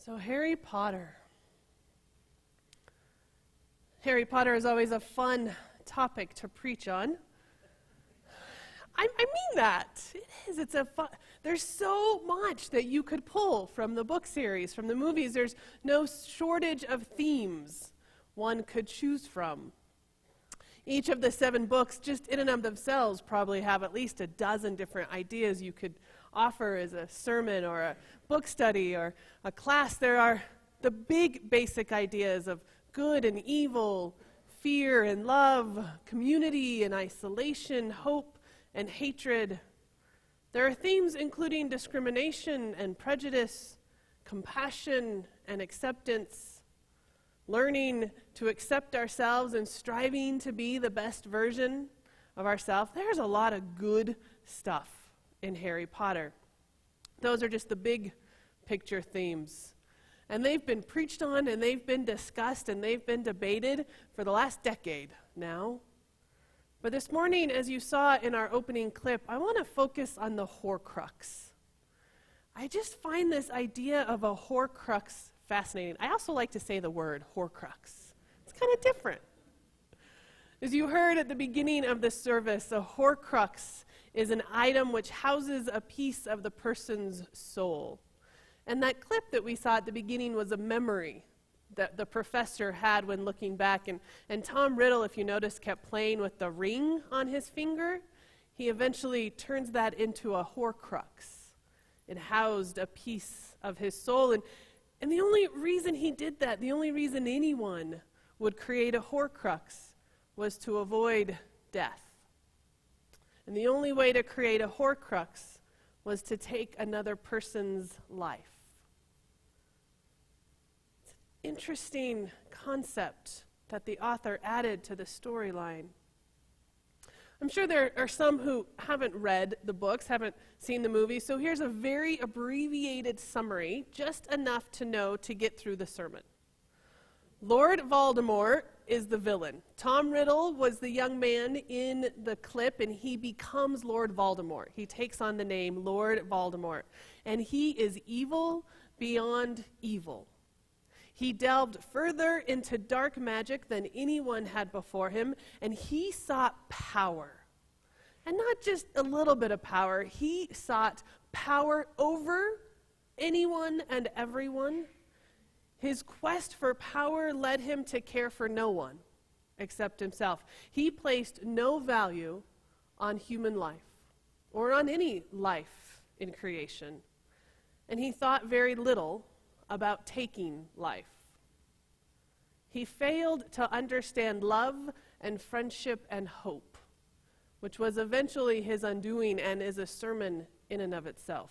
So Harry Potter. Harry Potter is always a fun topic to preach on. I mean that. It is. It's a fun. There's so much that you could pull from the book series, from the movies. There's no shortage of themes one could choose from. Each of the 7 books, just in and of themselves, probably have at least a dozen different ideas you could offer as a sermon or a book study or a class. There are the big basic ideas of good and evil, fear and love, community and isolation, hope and hatred. There are themes including discrimination and prejudice, compassion and acceptance, learning to accept ourselves and striving to be the best version of ourselves. There's a lot of good stuff in Harry Potter. Those are just the big picture themes. And they've been preached on, and they've been discussed, and they've been debated for the last decade now. But this morning, as you saw in our opening clip, I want to focus on the Horcrux. I just find this idea of a Horcrux fascinating. I also like to say the word Horcrux. It's kind of different. As you heard at the beginning of the service, a Horcrux is an item which houses a piece of the person's soul. And that clip that we saw at the beginning was a memory that the professor had when looking back. And Tom Riddle, if you notice, kept playing with the ring on his finger. He eventually turns that into a Horcrux. It housed a piece of his soul. And the only reason he did that, the only reason anyone would create a Horcrux was to avoid death. And the only way to create a Horcrux was to take another person's life. It's an interesting concept that the author added to the storyline. I'm sure there are some who haven't read the books, haven't seen the movies, so here's a very abbreviated summary, just enough to know to get through the sermon. Lord Voldemort is the villain. Tom Riddle was the young man in the clip, and he becomes Lord Voldemort. He takes on the name Lord Voldemort, and he is evil beyond evil. He delved further into dark magic than anyone had before him, and he sought power. And not just a little bit of power, he sought power over anyone and everyone. His quest for power led him to care for no one except himself. He placed no value on human life or on any life in creation. And he thought very little about taking life. He failed to understand love and friendship and hope, which was eventually his undoing and is a sermon in and of itself.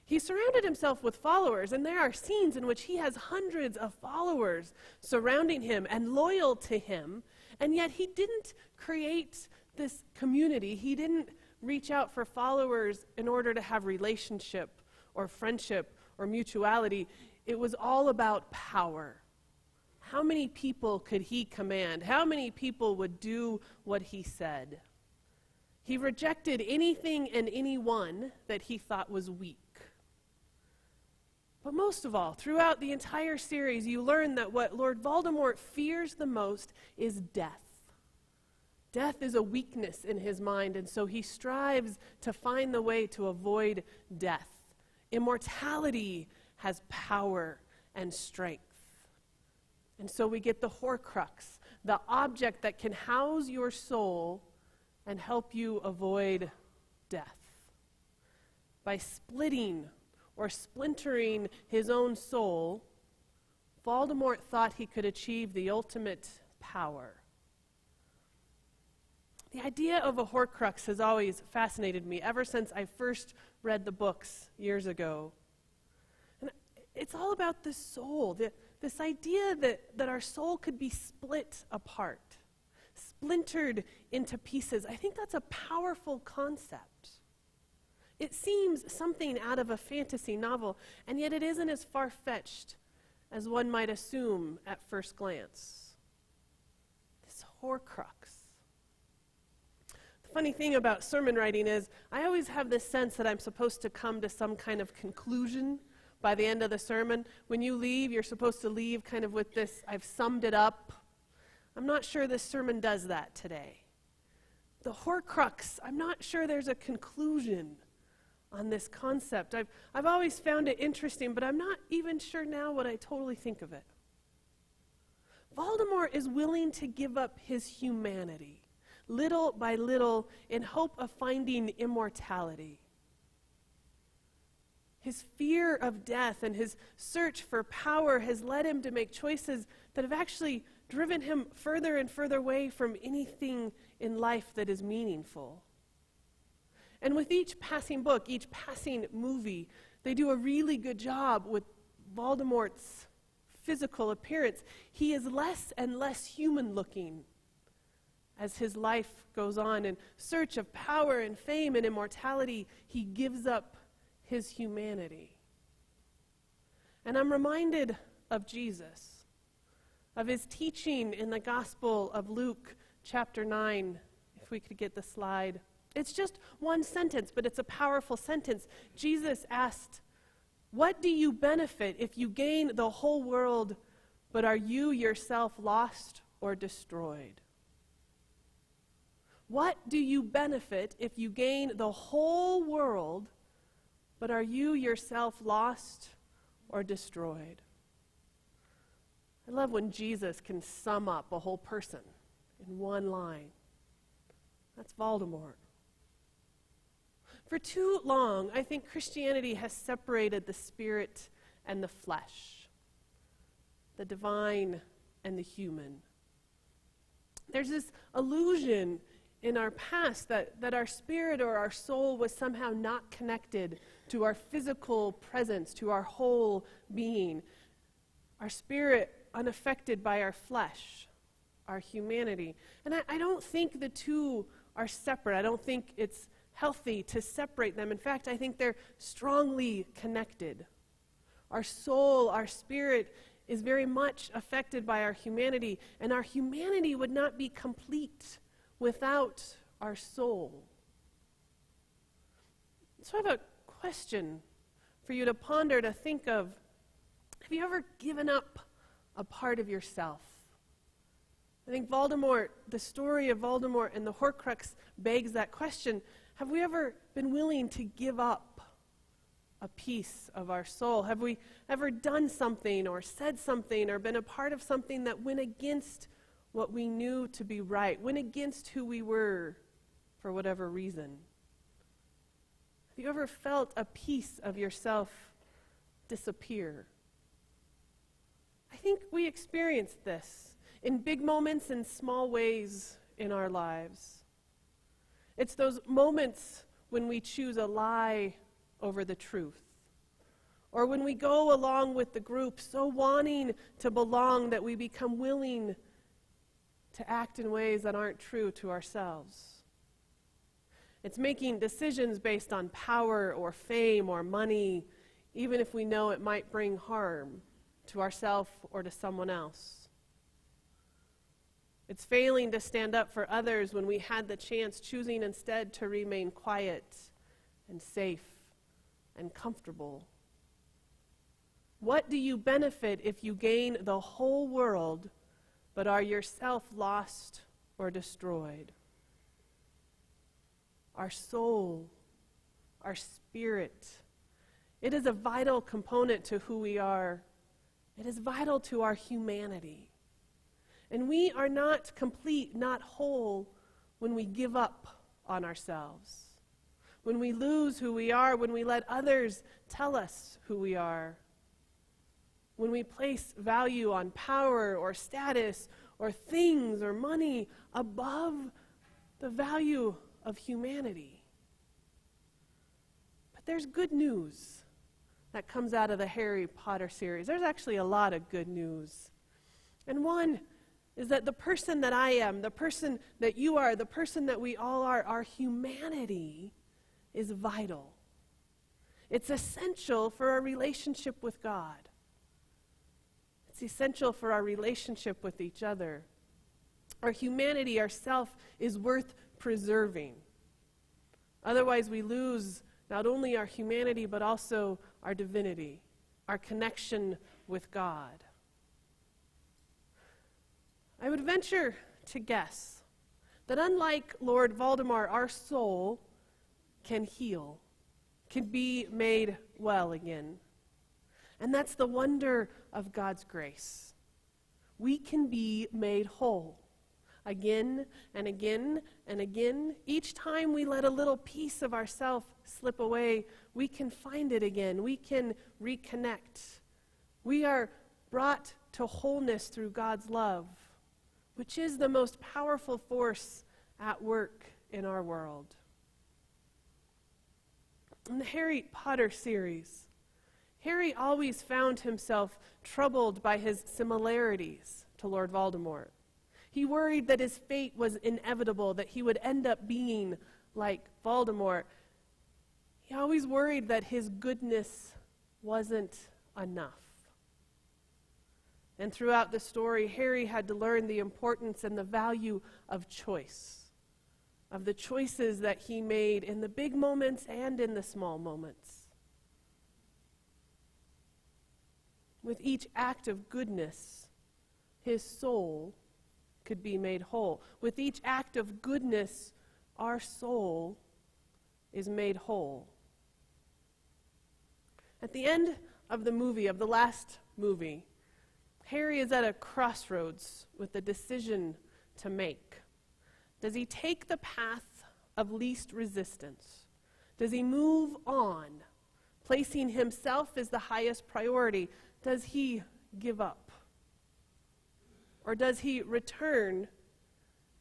He surrounded himself with followers, and there are scenes in which he has hundreds of followers surrounding him and loyal to him, and yet he didn't create this community. He didn't reach out for followers in order to have relationship or friendship or mutuality. It was all about power. How many people could he command? How many people would do what he said? He rejected anything and anyone that he thought was weak. But most of all, throughout the entire series, you learn that what Lord Voldemort fears the most is death. Death is a weakness in his mind, and so he strives to find the way to avoid death. Immortality has power and strength. And so we get the Horcrux, the object that can house your soul and help you avoid death. By splitting or splintering his own soul, Voldemort thought he could achieve the ultimate power. The idea of a Horcrux has always fascinated me ever since I first read the books years ago. And it's all about the soul, this idea that our soul could be split apart, splintered into pieces. I think that's a powerful concept. It seems something out of a fantasy novel, and yet it isn't as far-fetched as one might assume at first glance. This Horcrux. The funny thing about sermon writing is I always have this sense that I'm supposed to come to some kind of conclusion by the end of the sermon. When you leave, you're supposed to leave kind of with this, I've summed it up. I'm not sure this sermon does that today. The Horcrux, I'm not sure there's a conclusion on this concept. I've always found it interesting, but I'm not even sure now what I totally think of it. Voldemort is willing to give up his humanity, little by little, in hope of finding immortality. His fear of death and his search for power has led him to make choices that have actually driven him further and further away from anything in life that is meaningful. And with each passing book, each passing movie, they do a really good job with Voldemort's physical appearance. He is less and less human-looking as his life goes on. In search of power and fame and immortality, he gives up his humanity. And I'm reminded of Jesus, of his teaching in the Gospel of Luke, chapter 9, if we could get the slide. It's just one sentence, but it's a powerful sentence. Jesus asked, "What do you benefit if you gain the whole world, but are you yourself lost or destroyed?" What do you benefit if you gain the whole world, but are you yourself lost or destroyed? I love when Jesus can sum up a whole person in one line. That's Voldemort. For too long, I think Christianity has separated the spirit and the flesh, the divine and the human. There's this illusion in our past that our spirit or our soul was somehow not connected to our physical presence, to our whole being. Our spirit unaffected by our flesh, our humanity. And I don't think the two are separate. I don't think it's healthy to separate them. In fact, I think they're strongly connected. Our soul, our spirit is very much affected by our humanity, and our humanity would not be complete without our soul. So I have a question for you to ponder, to think of. Have you ever given up a part of yourself? I think Voldemort, the story of Voldemort and the Horcrux begs that question. Have we ever been willing to give up a piece of our soul? Have we ever done something or said something or been a part of something that went against what we knew to be right, went against who we were for whatever reason? Have you ever felt a piece of yourself disappear? I think we experience this in big moments and small ways in our lives. It's those moments when we choose a lie over the truth, or when we go along with the group so wanting to belong that we become willing to act in ways that aren't true to ourselves. It's making decisions based on power or fame or money, even if we know it might bring harm to ourselves or to someone else. It's failing to stand up for others when we had the chance, choosing instead to remain quiet and safe and comfortable. What do you benefit if you gain the whole world, but are yourself lost or destroyed? Our soul, our spirit, it is a vital component to who we are. It is vital to our humanity. And we are not complete, not whole, when we give up on ourselves, when we lose who we are, when we let others tell us who we are, when we place value on power or status or things or money above the value of humanity. But there's good news that comes out of the Harry Potter series. There's actually a lot of good news. And one is that the person that I am, the person that you are, the person that we all are, our humanity is vital. It's essential for our relationship with God. It's essential for our relationship with each other. Our humanity, our self, is worth preserving. Otherwise, we lose not only our humanity, but also our divinity. our connection with God. I would venture to guess that unlike Lord Voldemort, our soul can heal, can be made well again. And that's the wonder of God's grace. We can be made whole again and again and again. Each time we let a little piece of ourself slip away, we can find it again. We can reconnect. We are brought to wholeness through God's love, which is the most powerful force at work in our world. In the Harry Potter series, Harry always found himself troubled by his similarities to Lord Voldemort. He worried that his fate was inevitable, that he would end up being like Voldemort. He always worried that his goodness wasn't enough. And throughout the story, Harry had to learn the importance and the value of choice, of the choices that he made in the big moments and in the small moments. With each act of goodness, his soul could be made whole. With each act of goodness, our soul is made whole. At the end of the movie, of the last movie, Harry is at a crossroads with a decision to make. Does he take the path of least resistance? Does he move on, placing himself as the highest priority? Does he give up? Or does he return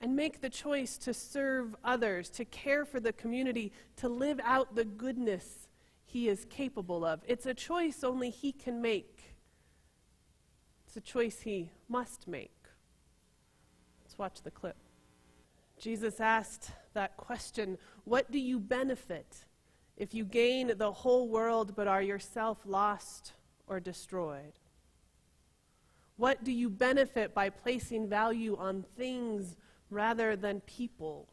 and make the choice to serve others, to care for the community, to live out the goodness he is capable of? It's a choice only he can make. It's a choice he must make. Let's watch the clip. Jesus asked that question, what do you benefit if you gain the whole world but are yourself lost or destroyed? What do you benefit by placing value on things rather than people?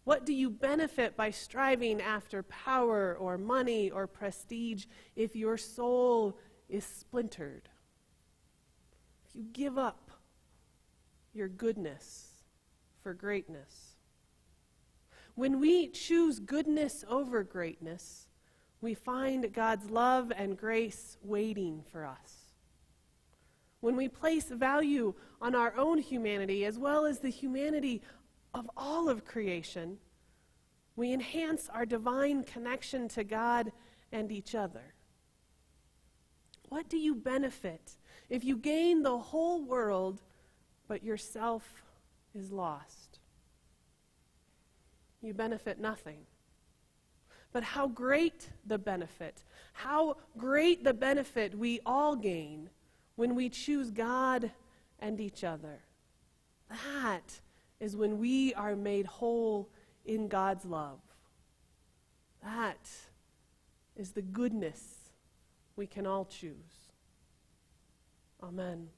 What do you benefit by striving after power or money or prestige if your soul is splintered? If you give up your goodness for greatness. When we choose goodness over greatness, we find God's love and grace waiting for us. When we place value on our own humanity as well as the humanity of all of creation, we enhance our divine connection to God and each other. What do you benefit if you gain the whole world but yourself is lost? You benefit nothing. But how great the benefit we all gain when we choose God and each other. That is when we are made whole in God's love. That is the goodness we can all choose. Amen.